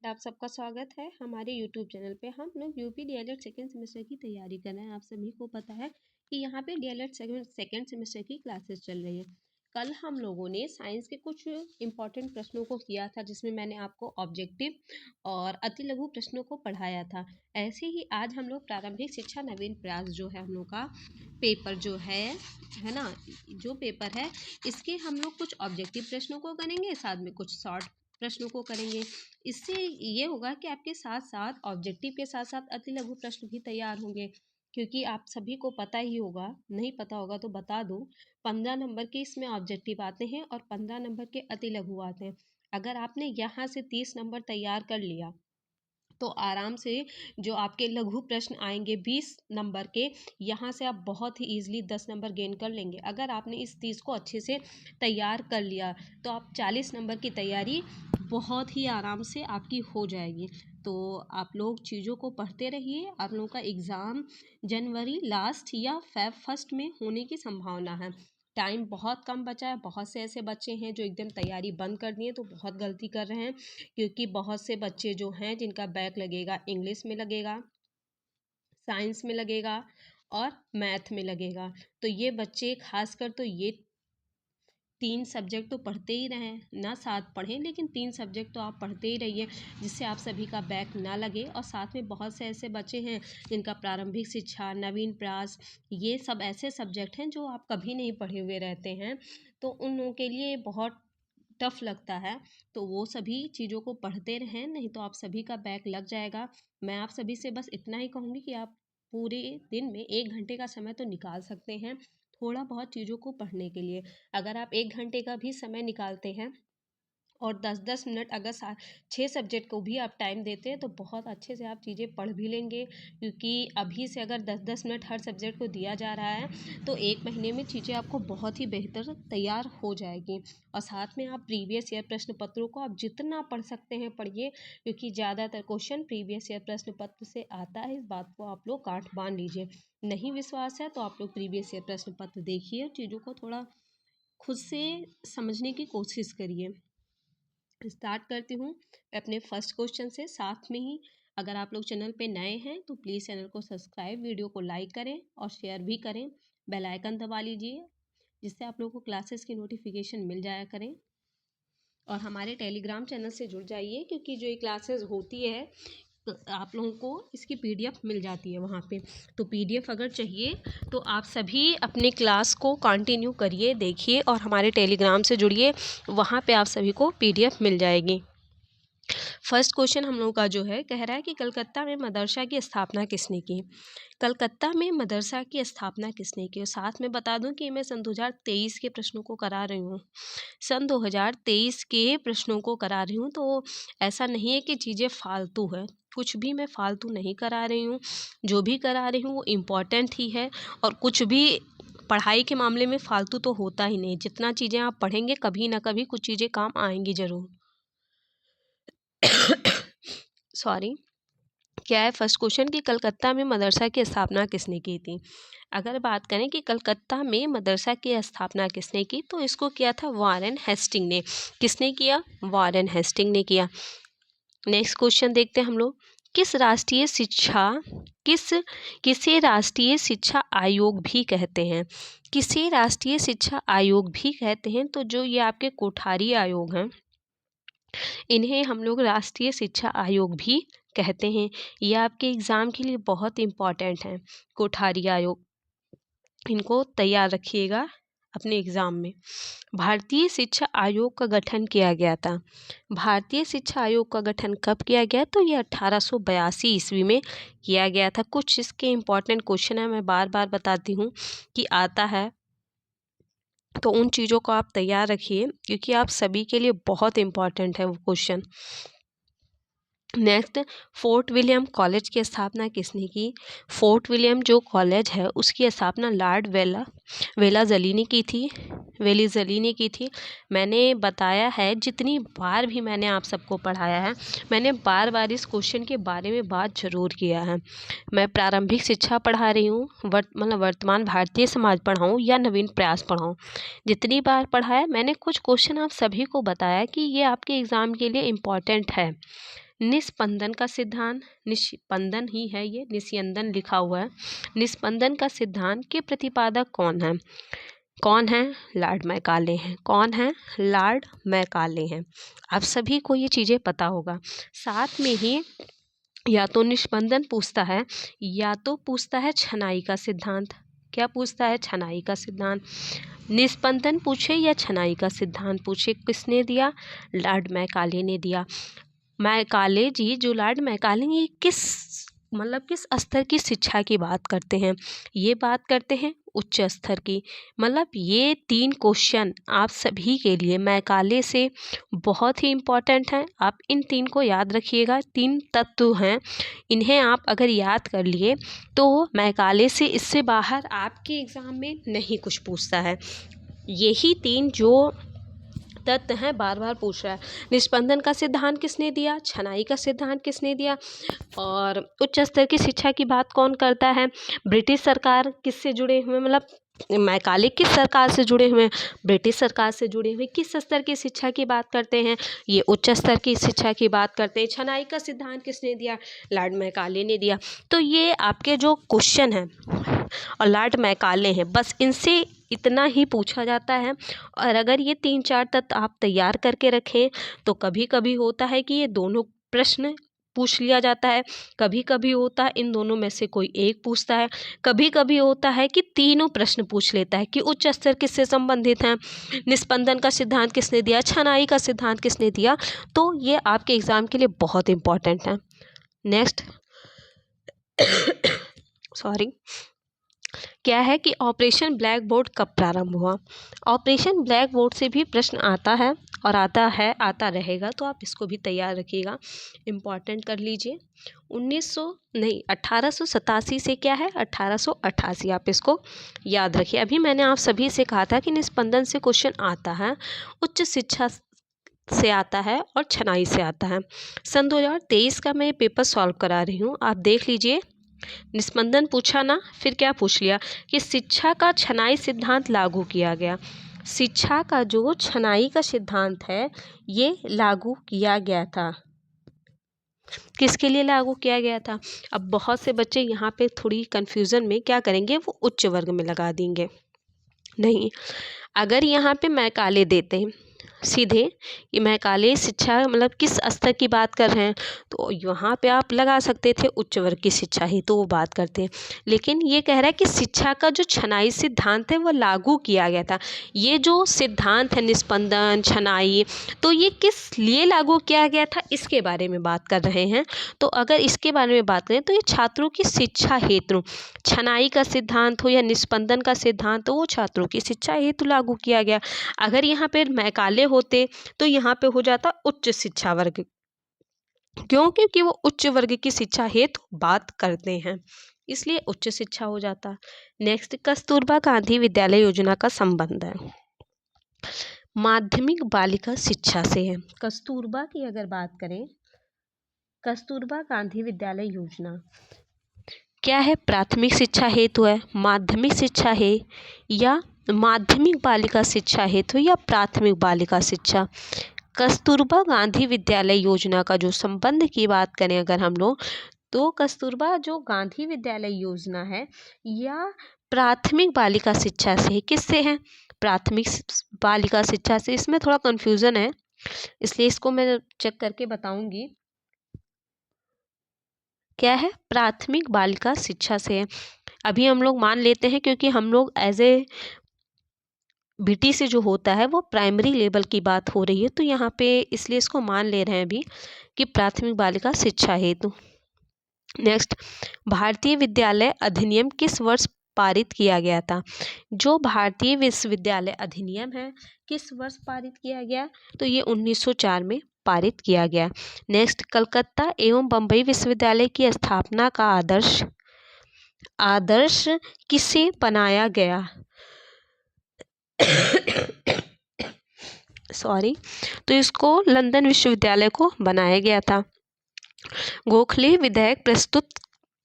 आप सबका स्वागत है हमारे YouTube चैनल पे। हम लोग यूपी डीएलएड सेकेंड सेमेस्टर की तैयारी कर रहे हैं। आप सभी को पता है कि यहाँ पे डीएलएड सेकेंड सेमेस्टर की क्लासेस चल रही है। कल हम लोगों ने साइंस के कुछ इम्पॉर्टेंट प्रश्नों को किया था, जिसमें मैंने आपको ऑब्जेक्टिव और अति लघु प्रश्नों को पढ़ाया था। ऐसे ही आज हम लोग प्रारंभिक शिक्षा नवीन प्रयास जो है हम लोग का पेपर जो है ना, जो पेपर है इसके हम लोग कुछ ऑब्जेक्टिव प्रश्नों को करेंगे, साथ में कुछ शॉर्ट प्रश्नों को करेंगे। इससे ये होगा कि आपके साथ साथ ऑब्जेक्टिव के साथ साथ अति लघु प्रश्न भी तैयार होंगे, क्योंकि आप सभी को पता ही होगा, नहीं पता होगा तो बता दूं, 15 नंबर के इसमें ऑब्जेक्टिव आते हैं और 15 नंबर के अति लघु आते हैं। अगर आपने यहाँ से 30 नंबर तैयार कर लिया तो आराम से जो आपके लघु प्रश्न आएंगे 20 नंबर के, यहाँ से आप बहुत ही ईजिली 10 नंबर गेन कर लेंगे। अगर आपने इस 30 को अच्छे से तैयार कर लिया तो आप 40 नंबर की तैयारी बहुत ही आराम से आपकी हो जाएगी। तो आप लोग चीज़ों को पढ़ते रहिए। आप लोगों का एग्ज़ाम जनवरी लास्ट या फेब फर्स्ट में होने की संभावना है। टाइम बहुत कम बचा है। बहुत से ऐसे बच्चे हैं जो एकदम तैयारी बंद कर दिए, तो बहुत गलती कर रहे हैं, क्योंकि बहुत से बच्चे जो हैं जिनका बैक लगेगा, इंग्लिश में लगेगा, साइंस में लगेगा और मैथ में लगेगा। तो ये बच्चे खासकर तो ये 3 सब्जेक्ट तो पढ़ते ही रहें, ना 7 पढ़ें लेकिन 3 सब्जेक्ट तो आप पढ़ते ही रहिए, जिससे आप सभी का बैक ना लगे। और साथ में बहुत से ऐसे बच्चे हैं जिनका प्रारंभिक शिक्षा, नवीन प्रयास, ये सब ऐसे सब्जेक्ट हैं जो आप कभी नहीं पढ़े हुए रहते हैं, तो उन लोगों के लिए बहुत टफ लगता है। तो वो सभी चीज़ों को पढ़ते रहें, नहीं तो आप सभी का बैक लग जाएगा। मैं आप सभी से बस इतना ही कहूँगी कि आप पूरे दिन में 1 घंटे का समय तो निकाल सकते हैं थोड़ा बहुत चीज़ों को पढ़ने के लिए। अगर आप 1 घंटे का भी समय निकालते हैं और 10-10 मिनट अगर 6 सब्जेक्ट को भी आप टाइम देते हैं तो बहुत अच्छे से आप चीज़ें पढ़ भी लेंगे, क्योंकि अभी से अगर 10-10 मिनट हर सब्जेक्ट को दिया जा रहा है तो 1 महीने में चीज़ें आपको बहुत ही बेहतर तैयार हो जाएगी। और साथ में आप प्रीवियस ईयर प्रश्न पत्रों को आप जितना पढ़ सकते हैं पढ़िए, क्योंकि ज़्यादातर क्वेश्चन प्रीवियस ईयर प्रश्न पत्र से आता है। इस बात को आप लोग गांठ बांध लीजिए। नहीं विश्वास है तो आप लोग प्रीवियस ईयर प्रश्न पत्र देखिए और चीज़ों को थोड़ा खुद से समझने की कोशिश करिए। स्टार्ट करती हूँ अपने फर्स्ट क्वेश्चन से। साथ में ही अगर आप लोग चैनल पे नए हैं तो प्लीज़ चैनल को सब्सक्राइब, वीडियो को लाइक करें और शेयर भी करें। बेल आइकन दबा लीजिए, जिससे आप लोगों को क्लासेस की नोटिफिकेशन मिल जाया करें। और हमारे टेलीग्राम चैनल से जुड़ जाइए, क्योंकि जो ये क्लासेस होती है तो आप लोगों को इसकी पीडीएफ मिल जाती है वहाँ पे। तो पीडीएफ अगर चाहिए तो आप सभी अपने क्लास को कंटिन्यू करिए, देखिए और हमारे टेलीग्राम से जुड़िए, वहाँ पे आप सभी को पीडीएफ मिल जाएगी। फर्स्ट क्वेश्चन हम लोगों का जो है कह रहा है कि कलकत्ता में मदरसा की स्थापना किसने की। कलकत्ता में मदरसा की स्थापना किसने की। और साथ में बता दूं कि मैं सन 2023 के प्रश्नों को करा रही हूँ, सन 2023 के प्रश्नों को करा रही हूँ। तो ऐसा नहीं है कि चीज़ें फालतू है, कुछ भी मैं फालतू नहीं करा रही हूँ। जो भी करा रही हूँ वो इम्पॉर्टेंट ही है, और कुछ भी पढ़ाई के मामले में फालतू तो होता ही नहीं। जितना चीज़ें आप पढ़ेंगे कभी ना कभी कुछ चीज़ें काम आएंगी ज़रूर। सॉरी। क्या है फर्स्ट क्वेश्चन कि कलकत्ता में मदरसा की स्थापना किसने की थी। अगर बात करें कि कलकत्ता में मदरसा की स्थापना किसने की, तो इसको किया था वॉरेन हेस्टिंग ने। किसने किया? वॉरेन हेस्टिंग ने किया। नेक्स्ट क्वेश्चन देखते हैं हम लोग। किसे राष्ट्रीय शिक्षा आयोग भी कहते हैं। किसे राष्ट्रीय शिक्षा आयोग भी कहते हैं? तो जो ये आपके कोठारी आयोग हैं, इन्हें हम लोग राष्ट्रीय शिक्षा आयोग भी कहते हैं। ये आपके एग्ज़ाम के लिए बहुत इम्पॉर्टेंट हैं, कोठारी आयोग, इनको तैयार रखिएगा अपने एग्ज़ाम में। भारतीय शिक्षा आयोग का गठन किया गया था। भारतीय शिक्षा आयोग का गठन कब किया गया? तो ये 1882 ईस्वी में किया गया था। कुछ इसके इम्पॉर्टेंट क्वेश्चन है, मैं बार बार बताती हूँ कि आता है, तो उन चीज़ों को आप तैयार रखिए, क्योंकि आप सभी के लिए बहुत इम्पॉर्टेंट है वो question. Next, fort William college की स्थापना किसने की। फोर्ट विलियम जो कॉलेज है उसकी स्थापना लॉर्ड वेलाज़ली ने की थी। मैंने बताया है, जितनी बार भी मैंने आप सबको पढ़ाया है, मैंने बार बार इस क्वेश्चन के बारे में बात जरूर किया है। मैं प्रारंभिक शिक्षा पढ़ा रही हूँ, वर्तमान भारतीय समाज पढ़ाऊँ या नवीन प्रयास पढ़ाऊँ, जितनी बार पढ़ाया मैंने कुछ क्वेश्चन आप सभी को बताया कि ये आपके एग्ज़ाम के लिए इम्पॉर्टेंट है। निस्पंदन का सिद्धांत, निस्पंदन ही है ये, निस्यंदन लिखा हुआ है। निस्पंदन का सिद्धांत के प्रतिपादक कौन है? कौन है? लॉर्ड मैकाले हैं। कौन है? लॉर्ड मैकाले हैं। आप सभी को ये चीज़ें पता होगा। साथ में ही या तो निस्पंदन पूछता है या तो पूछता है छनाई का सिद्धांत। क्या पूछता है? छनाई का सिद्धांत। निस्पंदन पूछे या छनाई का सिद्धांत पूछे, किसने दिया? लॉर्ड मैकाले ने दिया। मैकाले जी, जो लॉर्ड मैकाले, ये किस स्तर की शिक्षा की बात करते हैं? ये बात करते हैं उच्च स्तर की। मतलब ये 3 क्वेश्चन आप सभी के लिए मैकाले से बहुत ही इम्पोर्टेंट हैं। आप इन 3 को याद रखिएगा। 3 तत्व हैं, इन्हें आप अगर याद कर लिए तो मैकाले से इससे बाहर आपके एग्ज़ाम में नहीं कुछ पूछता है। यही 3 जो तत्व हैं बार बार पूछ रहा है। निस्पंदन का सिद्धांत किसने दिया? छनाई का सिद्धांत किसने दिया? और उच्च स्तर की शिक्षा की बात कौन करता है? ब्रिटिश सरकार किससे जुड़े हुए, मतलब मैकाले किस सरकार से जुड़े हुए हैं? ब्रिटिश सरकार से जुड़े हुए। किस स्तर की शिक्षा की बात करते हैं? ये उच्च स्तर की शिक्षा की बात करते हैं। छनाई का सिद्धांत किसने दिया? लॉर्ड मैकाले ने दिया। तो ये आपके जो क्वेश्चन हैं और लॉर्ड मैकाले हैं, बस इनसे इतना ही पूछा जाता है। और अगर ये 3-4 तत्व आप तैयार करके रखें तो कभी कभी होता है कि ये दोनों प्रश्न पूछ लिया जाता है, कभी कभी होता है इन दोनों में से कोई एक पूछता है, कभी कभी होता है कि तीनों प्रश्न पूछ लेता है कि उच्च स्तर किससे संबंधित हैं, निस्पंदन का सिद्धांत किसने दिया, छनाई का सिद्धांत किसने दिया। तो ये आपके एग्ज़ाम के लिए बहुत इंपॉर्टेंट है। नेक्स्ट सॉरी, क्या है कि ऑपरेशन ब्लैक बोर्ड कब प्रारंभ हुआ? ऑपरेशन ब्लैक बोर्ड से भी प्रश्न आता है और आता रहेगा, तो आप इसको भी तैयार रखिएगा, इम्पॉर्टेंट कर लीजिए। 1887 से क्या है? 1888, आप इसको याद रखिए। अभी मैंने आप सभी से कहा था कि निस्पंदन से क्वेश्चन आता है, उच्च शिक्षा से आता है और छनाई से आता है। सन 2023 का मैं पेपर सॉल्व करा रही हूँ, आप देख लीजिए। निस्पंदन पूछा ना, फिर क्या पूछ लिया कि शिक्षा का छनाई सिद्धांत लागू किया गया। शिक्षा का जो छनाई का सिद्धांत है ये लागू किया गया था। किसके लिए लागू किया गया था? अब बहुत से बच्चे यहाँ पे थोड़ी कंफ्यूजन में क्या करेंगे, वो उच्च वर्ग में लगा देंगे। नहीं, अगर यहाँ पे मैकाले देते हैं सीधे कि मैकाले शिक्षा मतलब किस स्तर की बात कर रहे हैं, तो यहाँ पे आप लगा सकते थे उच्च वर्ग की शिक्षा ही, तो वो बात करते हैं। लेकिन ये कह रहा है कि शिक्षा का जो छनाई सिद्धांत है वो लागू किया गया था। ये जो सिद्धांत है निस्पंदन, छनाई, तो ये किस लिए लागू किया गया था इसके बारे में बात कर रहे हैं। तो अगर इसके बारे में बात करें तो ये छात्रों की शिक्षा हेतु, छनाई का सिद्धांत हो या निस्पंदन का सिद्धांत, तो वो छात्रों की शिक्षा हेतु लागू किया गया। अगर यहाँ पे मैकाले होते तो यहाँ पे हो जाता उच्च शिक्षा वर्ग। क्यों? क्योंकि वो उच्च वर्ग की शिक्षा हेतु बात करते हैं, इसलिए उच्च शिक्षा हो जाता। नेक्स्ट, कस्तूरबा गांधी विद्यालय योजना का संबंध है माध्यमिक बालिका शिक्षा से है। कस्तूरबा की अगर बात करें, कस्तूरबा गांधी विद्यालय योजना क्या है? प्राथमिक शिक्षा हेतु है, माध्यमिक शिक्षा है, या माध्यमिक बालिका शिक्षा हेतु या प्राथमिक बालिका शिक्षा। कस्तूरबा गांधी विद्यालय योजना का जो संबंध की बात करें अगर हम लोग, तो कस्तूरबा जो गांधी विद्यालय योजना है या प्राथमिक बालिका शिक्षा से, किससे है? प्राथमिक बालिका शिक्षा से। इसमें थोड़ा कंफ्यूजन है, इसलिए इसको मैं चेक करके बताऊंगी। क्या है? प्राथमिक बालिका शिक्षा से है। अभी हम लोग मान लेते हैं क्योंकि हम लोग एज ए बीटी से जो होता है वो प्राइमरी लेवल की बात हो रही है, तो यहाँ पे इसलिए इसको मान ले रहे हैं अभी कि प्राथमिक बालिका शिक्षा हेतु। नेक्स्ट, भारतीय विद्यालय अधिनियम किस वर्ष पारित किया गया था? जो भारतीय विश्वविद्यालय अधिनियम है किस वर्ष पारित किया गया? तो ये 1904 में पारित किया गया। नेक्स्ट, कलकत्ता एवं बम्बई विश्वविद्यालय की स्थापना का आदर्श किसे बनाया गया? सॉरी, तो इसको लंदन विश्वविद्यालय को बनाया गया था। गोखले विधेयक प्रस्तुत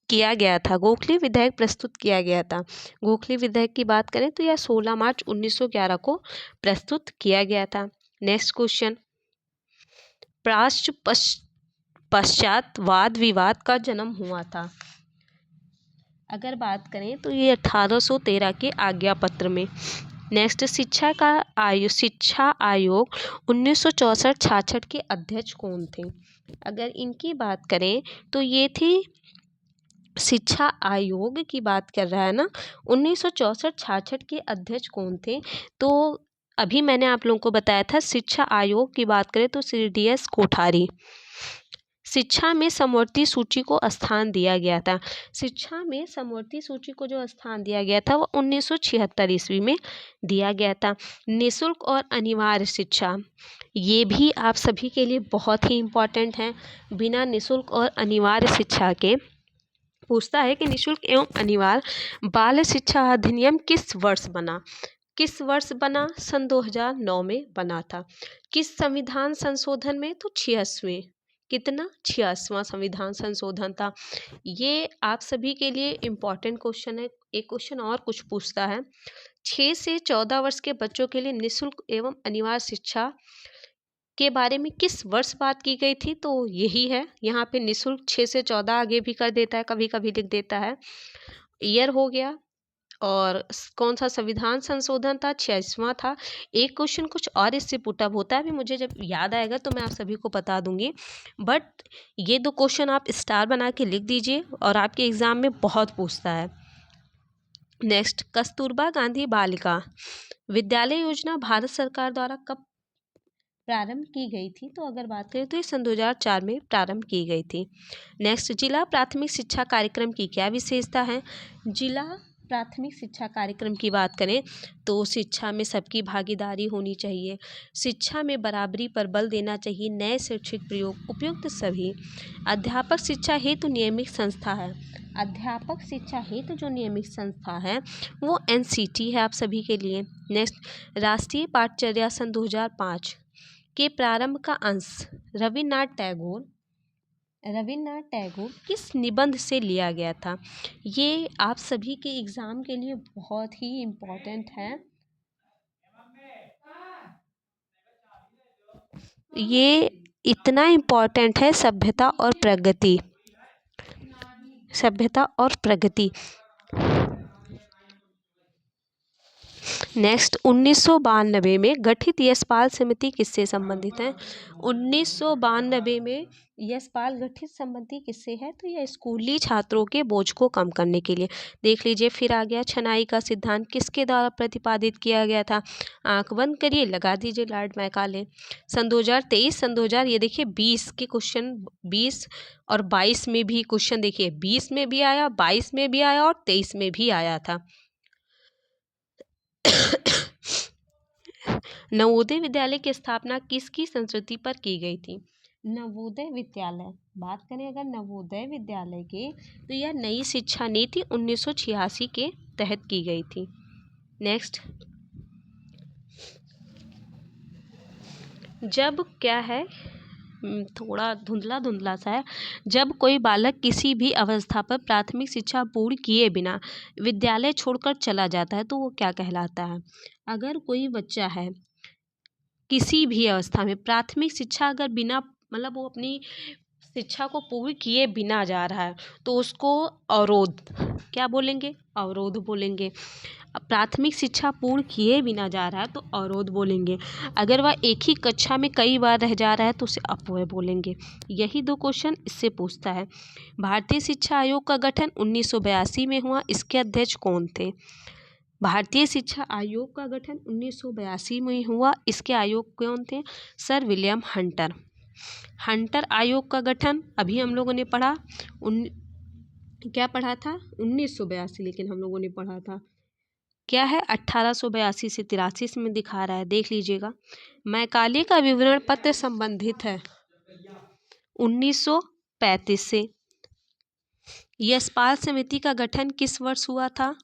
किया गया था। गोखले विधेयक प्रस्तुत किया गया था। गोखले विधेयक की बात करें तो यह 16 मार्च 1911 को प्रस्तुत किया गया था। नेक्स्ट क्वेश्चन, पश्चात वाद विवाद का जन्म हुआ था। अगर बात करें तो ये 1813 के आज्ञा पत्र में। नेक्स्ट, शिक्षा आयोग 1964-66 के अध्यक्ष कौन थे? अगर इनकी बात करें तो ये थी, शिक्षा आयोग की बात कर रहा है ना, 1964-66 के अध्यक्ष कौन थे? तो अभी मैंने आप लोगों को बताया था, शिक्षा आयोग की बात करें तो श्री DS कोठारी। शिक्षा में समवर्ती सूची को स्थान दिया गया था। शिक्षा में समवर्ती सूची को जो स्थान दिया गया था वो 1976 ईस्वी में दिया गया था। निःशुल्क और अनिवार्य शिक्षा, ये भी आप सभी के लिए बहुत ही इम्पोर्टेंट है। बिना निःशुल्क और अनिवार्य शिक्षा के पूछता है कि निःशुल्क एवं अनिवार्य बाल शिक्षा अधिनियम किस वर्ष बना? किस वर्ष बना? सन 2009 में बना था। किस संविधान संशोधन में? तो 86वें। कितना? 86वां संविधान संशोधन था। ये आप सभी के लिए इम्पॉर्टेंट क्वेश्चन है। एक क्वेश्चन और कुछ पूछता है, 6 से 14 वर्ष के बच्चों के लिए निःशुल्क एवं अनिवार्य शिक्षा के बारे में किस वर्ष बात की गई थी? तो यही है, यहाँ पे निःशुल्क 6 से 14 आगे भी कर देता है, कभी कभी लिख देता है। ईयर हो गया, और कौन सा संविधान संशोधन था? 86वां था। एक क्वेश्चन कुछ और इससे पुटअप होता है, अभी मुझे जब याद आएगा तो मैं आप सभी को बता दूंगी, बट ये 2 क्वेश्चन आप स्टार बना के लिख दीजिए और आपके एग्जाम में बहुत पूछता है। नेक्स्ट, कस्तूरबा गांधी बालिका विद्यालय योजना भारत सरकार द्वारा कब प्रारंभ की गई थी? तो अगर बात करें तो ये सन 2004 में प्रारंभ की गई थी। नेक्स्ट, जिला प्राथमिक शिक्षा कार्यक्रम की क्या विशेषता है? जिला प्राथमिक शिक्षा कार्यक्रम की बात करें तो शिक्षा में सबकी भागीदारी होनी चाहिए, शिक्षा में बराबरी पर बल देना चाहिए, नए शैक्षिक प्रयोग उपयुक्त सभी। अध्यापक शिक्षा हेतु नियमित संस्था है। अध्यापक शिक्षा हेतु जो नियमित संस्था है वो NCT है आप सभी के लिए। नेक्स्ट, राष्ट्रीय पाठचर्या सन 2005 के प्रारंभ का अंश रविन्द्रनाथ टैगोर किस निबंध से लिया गया था? ये आप सभी के एग्जाम के लिए बहुत ही इम्पोर्टेंट है। ये इतना इम्पोर्टेंट है, सभ्यता और प्रगति। नेक्स्ट, 1992 में गठित यशपाल समिति किससे संबंधित है? 1992 में यशपाल गठित समिति किससे है? तो यह स्कूली छात्रों के बोझ को कम करने के लिए। देख लीजिए, फिर आ गया छनाई का सिद्धांत किसके द्वारा प्रतिपादित किया गया था? आंख बंद करिए, लगा दीजिए लॉर्ड मैकाले। सन 2023, सन 2000, ये देखिए 20 के क्वेश्चन, 20 और 22 में भी क्वेश्चन देखिए, 20 में भी आया, 22 में भी आया और 23 में भी आया था। नवोदय विद्यालय की स्थापना किसकी संस्कृति पर की गई थी? नवोदय विद्यालय, बात करें अगर नवोदय विद्यालय के, तो यह नई शिक्षा नीति 1986 के तहत की गई थी। नेक्स्ट, जब क्या है, थोड़ा धुंधला सा है, जब कोई बालक किसी भी अवस्था पर प्राथमिक शिक्षा पूर्ण किए बिना विद्यालय छोड़कर चला जाता है तो वो क्या कहलाता है? अगर कोई बच्चा है किसी भी अवस्था में प्राथमिक शिक्षा अगर बिना, मतलब वो अपनी शिक्षा को पूर्ण किए बिना जा रहा है तो उसको अवरोध, क्या बोलेंगे? अवरोध बोलेंगे। प्राथमिक शिक्षा पूर्ण किए बिना जा रहा है तो अवरोध बोलेंगे। अगर वह एक ही कक्षा में कई बार रह जा रहा है तो उसे अपव्यय बोलेंगे। यही 2 क्वेश्चन इससे पूछता है। भारतीय शिक्षा आयोग का गठन 1982 में हुआ, इसके अध्यक्ष कौन थे? भारतीय शिक्षा आयोग का गठन 1982 में हुआ, इसके आयोग कौन थे? Sir William Hunter. हंटर आयोग का गठन अभी हम लोगों ने पढ़ा, क्या पढ़ा था? 1982, लेकिन हम लोगों ने पढ़ा था क्या है 1882 से 83 में दिखा रहा है, देख लीजिएगा। मैकाले का विवरण पत्र संबंधित है 1935 से। यशपाल समिति का गठन किस वर्ष हुआ था?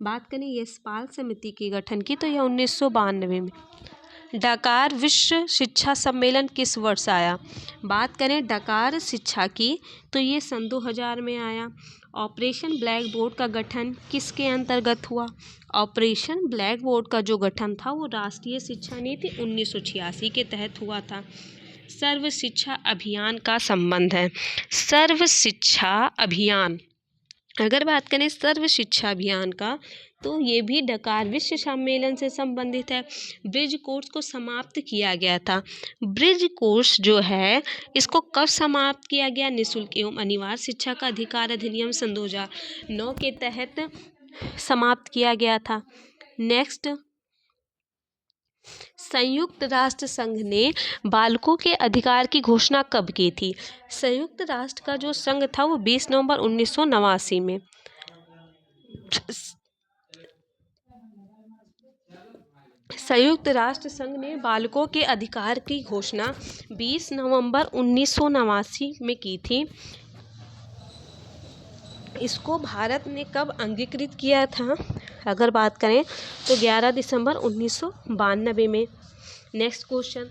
बात करें यशपाल समिति के गठन की तो यह 1992 में। डकार विश्व शिक्षा सम्मेलन किस वर्ष आया? बात करें डकार शिक्षा की तो ये सन 2000 में आया। ऑपरेशन ब्लैक बोर्ड का गठन किसके अंतर्गत हुआ? ऑपरेशन ब्लैक बोर्ड का जो गठन था वो राष्ट्रीय शिक्षा नीति 1986 के तहत हुआ था। सर्व शिक्षा अभियान का संबंध है? सर्व शिक्षा अभियान, अगर बात करें सर्व शिक्षा अभियान का, तो ये भी डकार विश्व सम्मेलन से संबंधित है। ब्रिज कोर्स को समाप्त किया गया था। ब्रिज कोर्स जो है इसको कब समाप्त किया गया? निःशुल्क एवं अनिवार्य शिक्षा का अधिकार अधिनियम सन 2009 के तहत समाप्त किया गया था। नेक्स्ट, संयुक्त राष्ट्र संघ ने बालकों के अधिकार की घोषणा कब की थी? संयुक्त राष्ट्र का जो संघ था वो 20 नवंबर 1989 में। संयुक्त राष्ट्र संघ ने बालकों के अधिकार की घोषणा 20 नवंबर 1989 में की थी। इसको भारत ने कब अंगीकृत किया था? अगर बात करें तो 11 दिसंबर 1992 में। नेक्स्ट क्वेश्चन,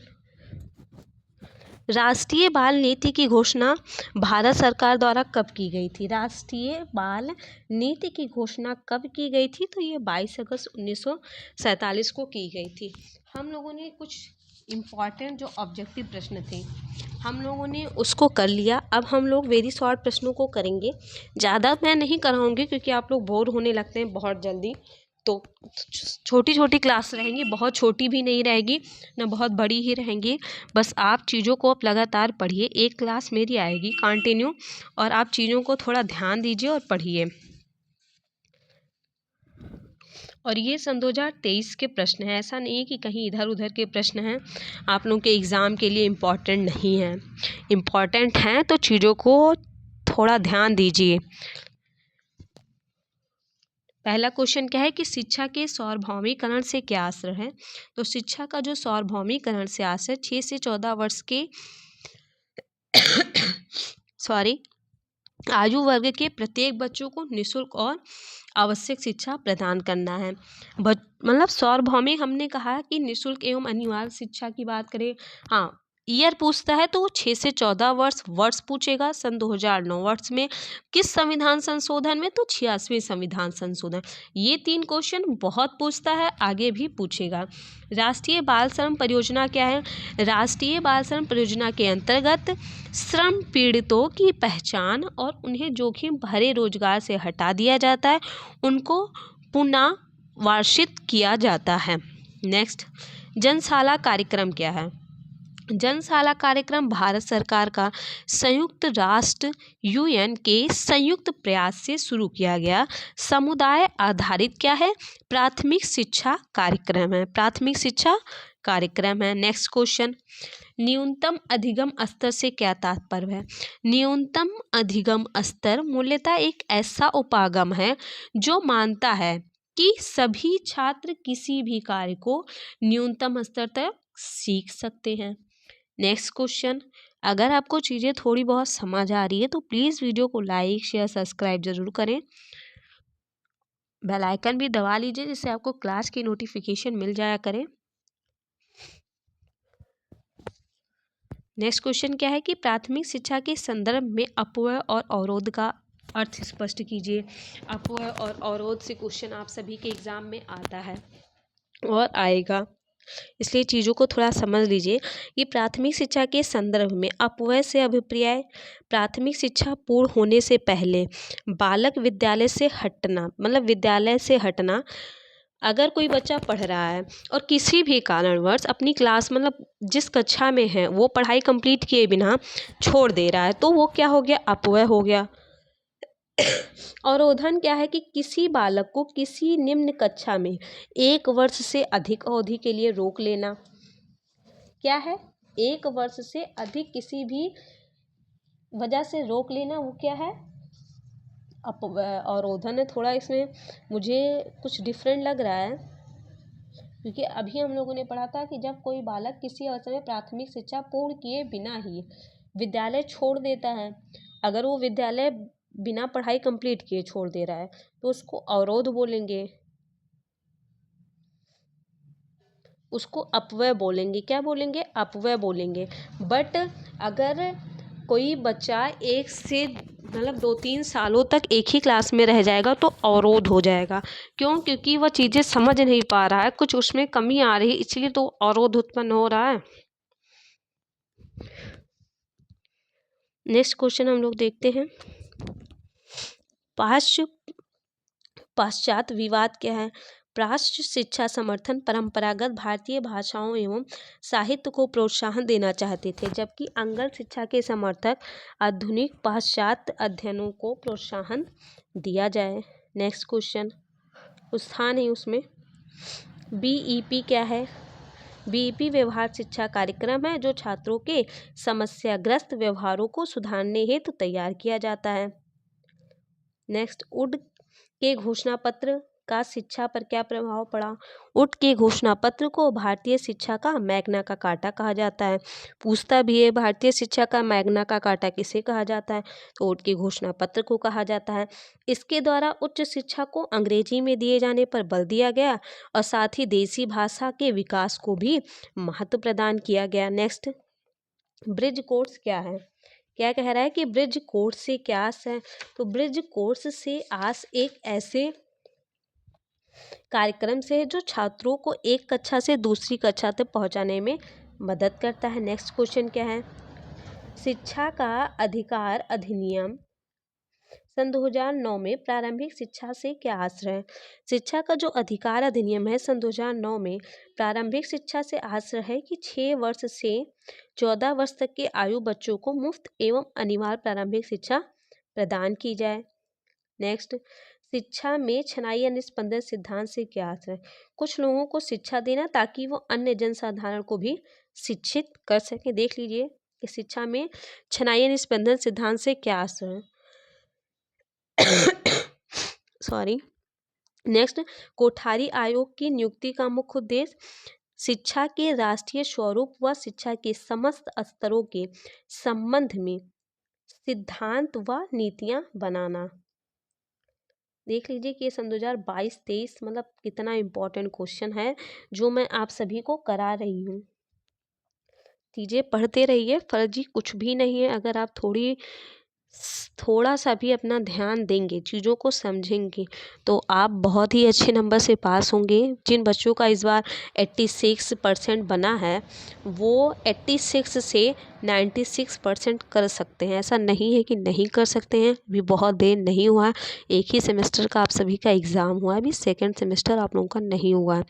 राष्ट्रीय बाल नीति की घोषणा भारत सरकार द्वारा कब की गई थी? राष्ट्रीय बाल नीति की घोषणा कब की गई थी? तो ये 22 अगस्त 1947 को की गई थी। हम लोगों ने कुछ इम्पॉर्टेंट जो ऑब्जेक्टिव प्रश्न थे हम लोगों ने उसको कर लिया। अब हम लोग वेरी शॉर्ट प्रश्नों को करेंगे, ज़्यादा मैं नहीं कराऊंगी क्योंकि आप लोग बोर होने लगते हैं बहुत जल्दी। तो छोटी छोटी क्लास रहेंगी, बहुत छोटी भी नहीं रहेगी ना बहुत बड़ी ही रहेंगी। बस आप चीज़ों को आप लगातार पढ़िए। एक क्लास मेरी आएगी कंटिन्यू, और आप चीज़ों को थोड़ा ध्यान दीजिए और पढ़िए। और ये सन 2023 के प्रश्न हैं, ऐसा नहीं है कि कहीं इधर उधर के प्रश्न हैं, आप लोगों के एग्ज़ाम के लिए इम्पॉर्टेंट नहीं हैं। इम्पॉर्टेंट हैं तो चीज़ों को थोड़ा ध्यान दीजिए। पहला क्वेश्चन क्या है कि शिक्षा के सार्वभौमिकरण से क्या असर है? तो शिक्षा का जो सार्वभौमिकरण से असर 6 से 14 वर्ष के आयु वर्ग के प्रत्येक बच्चों को निःशुल्क और आवश्यक शिक्षा प्रदान करना है। मतलब सार्वभौमिक हमने कहा कि निःशुल्क एवं अनिवार्य शिक्षा की बात करें, हाँ ईयर पूछता है तो वो 6 से 14 वर्ष पूछेगा। सन 2009 वर्ष में किस संविधान संशोधन में? तो 86वें संविधान संशोधन। ये 3 क्वेश्चन बहुत पूछता है, आगे भी पूछेगा। राष्ट्रीय बाल श्रम परियोजना क्या है? राष्ट्रीय बाल श्रम परियोजना के अंतर्गत श्रम पीड़ितों की पहचान और उन्हें जोखिम भरे रोजगार से हटा दिया जाता है, उनको पुनर्वासित किया जाता है। नेक्स्ट, जनशाला कार्यक्रम क्या है? जनशाला कार्यक्रम भारत सरकार का संयुक्त राष्ट्र UN के संयुक्त प्रयास से शुरू किया गया समुदाय आधारित क्या है? प्राथमिक शिक्षा कार्यक्रम है। प्राथमिक शिक्षा कार्यक्रम है। नेक्स्ट क्वेश्चन, न्यूनतम अधिगम स्तर से क्या तात्पर्य है? न्यूनतम अधिगम स्तर मूलतः एक ऐसा उपागम है जो मानता है कि सभी छात्र किसी भी कार्य को न्यूनतम स्तर तक सीख सकते हैं। नेक्स्ट क्वेश्चन, अगर आपको चीज़ें थोड़ी बहुत समझ आ रही है तो प्लीज़ वीडियो को लाइक शेयर सब्सक्राइब जरूर करें। बेल आइकन भी दबा लीजिए जिससे आपको क्लास की नोटिफिकेशन मिल जाया करे। नेक्स्ट क्वेश्चन क्या है कि प्राथमिक शिक्षा के संदर्भ में अपव्यय और अवरोध का अर्थ स्पष्ट कीजिए। अपव्यय और अवरोध से क्वेश्चन आप सभी के एग्जाम में आता है और आएगा, इसलिए चीज़ों को थोड़ा समझ लीजिए। कि प्राथमिक शिक्षा के संदर्भ में अपव्यय से अभिप्राय प्राथमिक शिक्षा पूर्ण होने से पहले बालक विद्यालय से हटना, मतलब विद्यालय से हटना। अगर कोई बच्चा पढ़ रहा है और किसी भी कारणवश अपनी क्लास मतलब जिस कक्षा में है वो पढ़ाई कंप्लीट किए बिना छोड़ दे रहा है तो वो क्या हो गया? अपव्यय हो गया। अवरोधन क्या है कि किसी बालक को किसी निम्न कक्षा में 1 वर्ष से अधिक अवधि के लिए रोक लेना। क्या है? 1 वर्ष से अधिक किसी भी वजह से रोक लेना, वो क्या है? अवरोधन है। थोड़ा इसमें मुझे कुछ डिफरेंट लग रहा है क्योंकि अभी हम लोगों ने पढ़ा था कि जब कोई बालक किसी अवसर में प्राथमिक शिक्षा पूर्ण किए बिना ही विद्यालय छोड़ देता है, अगर वो विद्यालय बिना पढ़ाई कंप्लीट किए छोड़ दे रहा है तो उसको अवरोध बोलेंगे, उसको अपव्यय बोलेंगे। क्या बोलेंगे? अपव्यय बोलेंगे। बट अगर कोई बच्चा 1 से मतलब 2-3 सालों तक एक ही क्लास में रह जाएगा तो अवरोध हो जाएगा। क्यों? क्योंकि वह चीज़ें समझ नहीं पा रहा है, कुछ उसमें कमी आ रही है, इसलिए तो अवरोध उत्पन्न हो रहा है। नेक्स्ट क्वेश्चन हम लोग देखते हैं, पाश्चात्य विवाद क्या है। पाश्चात्य शिक्षा समर्थन परंपरागत भारतीय भाषाओं एवं साहित्य को प्रोत्साहन देना चाहते थे, जबकि आंग्ल शिक्षा के समर्थक आधुनिक पाश्चात्य अध्ययनों को प्रोत्साहन दिया जाए। नेक्स्ट क्वेश्चन, स्थान है उसमें, BEP क्या है। BEP व्यवहार शिक्षा कार्यक्रम है जो छात्रों के समस्याग्रस्त व्यवहारों को सुधारने हेतु तैयार किया जाता है। नेक्स्ट, वुड के घोषणा पत्र का शिक्षा पर क्या प्रभाव पड़ा। वुड के घोषणा पत्र को भारतीय शिक्षा का मैग्ना का काटा कहा जाता है। पूछता भी है भारतीय शिक्षा का मैग्ना का काटा किसे कहा जाता है, तो वुड के घोषणा पत्र को कहा जाता है। इसके द्वारा उच्च शिक्षा को अंग्रेजी में दिए जाने पर बल दिया गया और साथ ही देसी भाषा के विकास को भी महत्व प्रदान किया गया। नेक्स्ट, ब्रिज कोर्स क्या है। क्या कह रहा है कि ब्रिज कोर्स से क्या आस है, तो ब्रिज कोर्स से आस एक ऐसे कार्यक्रम से है जो छात्रों को एक कक्षा से दूसरी कक्षा तक पहुंचाने में मदद करता है। नेक्स्ट क्वेश्चन क्या है, शिक्षा का अधिकार अधिनियम सन 2009 में प्रारंभिक शिक्षा से क्या आशय है। शिक्षा का जो अधिकार अधिनियम है सन 2009 में प्रारंभिक शिक्षा से आशय है कि 6 वर्ष से 14 वर्ष तक के आयु बच्चों को मुफ्त एवं अनिवार्य प्रारंभिक शिक्षा प्रदान की जाए। नेक्स्ट, शिक्षा में छनाई या निस्पंदन सिद्धांत से क्या आशय है। कुछ लोगों को शिक्षा देना ताकि वो अन्य जनसाधारण को भी शिक्षित कर सके। देख लीजिए कि शिक्षा में छनाई या निस्पंदन सिद्धांत से क्या आशय है। सॉरी। नेक्स्ट, कोठारी आयोग की नियुक्ति का मुख्य उद्देश्य शिक्षा के राष्ट्रीय स्वरूप व शिक्षा के समस्त स्तरों के संबंध में सिद्धांत व नीतियां बनाना। देख लीजिए कि सन 2022-23 मतलब कितना इम्पोर्टेंट क्वेश्चन है जो मैं आप सभी को करा रही हूँ। चीज़ें पढ़ते रहिए, फर्जी कुछ भी नहीं है। अगर आप थोड़ा सा भी अपना ध्यान देंगे, चीज़ों को समझेंगे, तो आप बहुत ही अच्छे नंबर से पास होंगे। जिन बच्चों का इस बार 86% बना है वो 86 से 96% कर सकते हैं। ऐसा नहीं है कि नहीं कर सकते हैं, अभी बहुत देर नहीं हुआ है। एक ही सेमेस्टर का आप सभी का एग्ज़ाम हुआ है, अभी सेकेंड सेमेस्टर आप लोगों का नहीं हुआ है।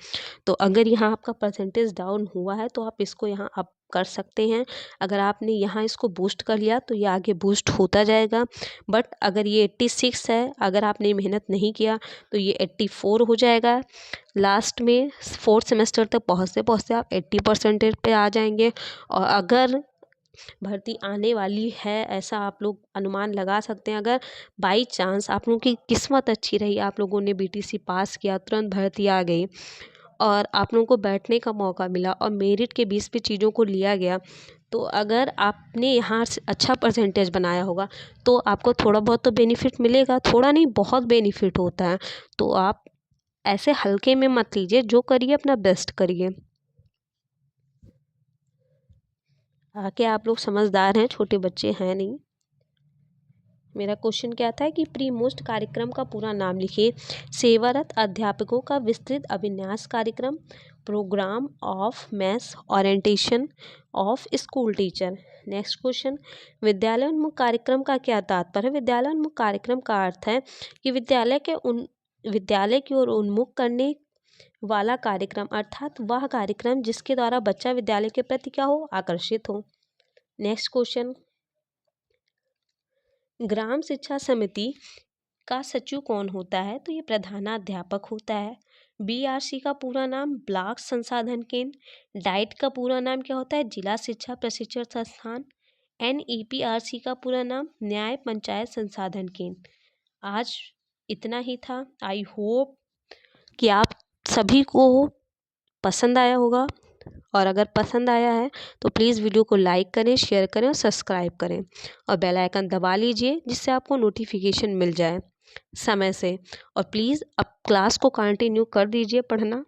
तो अगर यहाँ आपका परसेंटेज डाउन हुआ है तो आप इसको यहाँ अप कर सकते हैं। अगर आपने यहाँ इसको बूस्ट कर लिया तो ये आगे बूस्ट होता जाएगा। बट अगर ये 86 है, अगर आपने मेहनत नहीं किया तो ये 84 हो जाएगा। लास्ट में 4th सेमेस्टर तक पहुँचते पहुँचते आप 80% पे आ जाएंगे। और अगर भर्ती आने वाली है ऐसा आप लोग अनुमान लगा सकते हैं। अगर बाई चांस आप लोगों की किस्मत अच्छी रही, आप लोगों ने BTC पास किया, तुरंत भर्ती आ गई और आप लोगों को बैठने का मौका मिला और मेरिट के बेस पे चीज़ों को लिया गया, तो अगर आपने यहाँ से अच्छा परसेंटेज बनाया होगा तो आपको थोड़ा बहुत तो बेनिफिट मिलेगा। थोड़ा नहीं, बहुत बेनिफिट होता है। तो आप ऐसे हल्के में मत लीजिए, जो करिए अपना बेस्ट करिए। आके आप लोग समझदार हैं, छोटे बच्चे हैं नहीं। मेरा क्वेश्चन क्या था कि प्री मोस्ट कार्यक्रम का पूरा नाम लिखिए। सेवारत अध्यापकों का विस्तृत अभिन्यास कार्यक्रम, program of maths orientation of school teacher. Next question, विद्यालय उन्मुख कार्यक्रम का क्या तात्पर्य है। विद्यालय उन्मुख कार्यक्रम का अर्थ है कि विद्यालय की ओर उन्मुख करने वाला कार्यक्रम, अर्थात वह कार्यक्रम जिसके द्वारा बच्चा विद्यालय के प्रति क्या हो, आकर्षित हो। नेक्स्ट क्वेश्चन, ग्राम शिक्षा समिति का सचिव कौन होता है, तो ये प्रधानाध्यापक होता है। BRC का पूरा नाम ब्लॉक संसाधन केंद्र। डाइट का पूरा नाम क्या होता है, जिला शिक्षा प्रशिक्षण संस्थान। NEPRC का पूरा नाम न्याय पंचायत संसाधन केंद्र। आज इतना ही था। आई होप कि आप सभी को पसंद आया होगा, और अगर पसंद आया है तो प्लीज़ वीडियो को लाइक करें, शेयर करें और सब्सक्राइब करें और बेल आइकन दबा लीजिए जिससे आपको नोटिफिकेशन मिल जाए समय से। और प्लीज़ अब क्लास को कंटिन्यू कर दीजिए पढ़ना,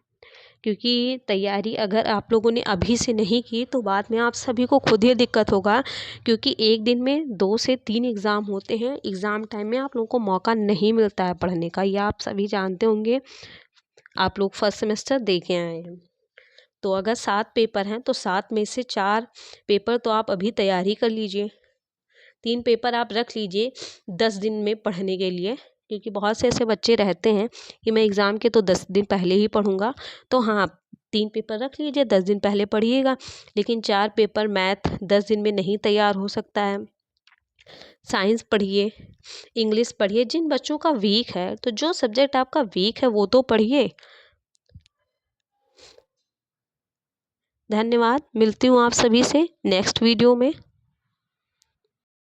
क्योंकि तैयारी अगर आप लोगों ने अभी से नहीं की तो बाद में आप सभी को खुद ही दिक्कत होगा, क्योंकि एक दिन में 2 से 3 एग्ज़ाम होते हैं। एग्ज़ाम टाइम में आप लोगों को मौका नहीं मिलता है पढ़ने का, यह आप सभी जानते होंगे। आप लोग फर्स्ट सेमेस्टर दे के आए हैं। तो अगर 7 पेपर हैं तो 7 में से 4 पेपर तो आप अभी तैयारी कर लीजिए, 3 पेपर आप रख लीजिए 10 दिन में पढ़ने के लिए, क्योंकि बहुत से ऐसे बच्चे रहते हैं कि मैं एग्ज़ाम के तो 10 दिन पहले ही पढ़ूंगा। तो हाँ, 3 पेपर रख लीजिए, 10 दिन पहले पढ़िएगा, लेकिन 4 पेपर मैथ 10 दिन में नहीं तैयार हो सकता है। साइंस पढ़िए, इंग्लिश पढ़िए, जिन बच्चों का वीक है, तो जो सब्जेक्ट आपका वीक है वो तो पढ़िए। धन्यवाद, मिलती हूँ आप सभी से नेक्स्ट वीडियो में।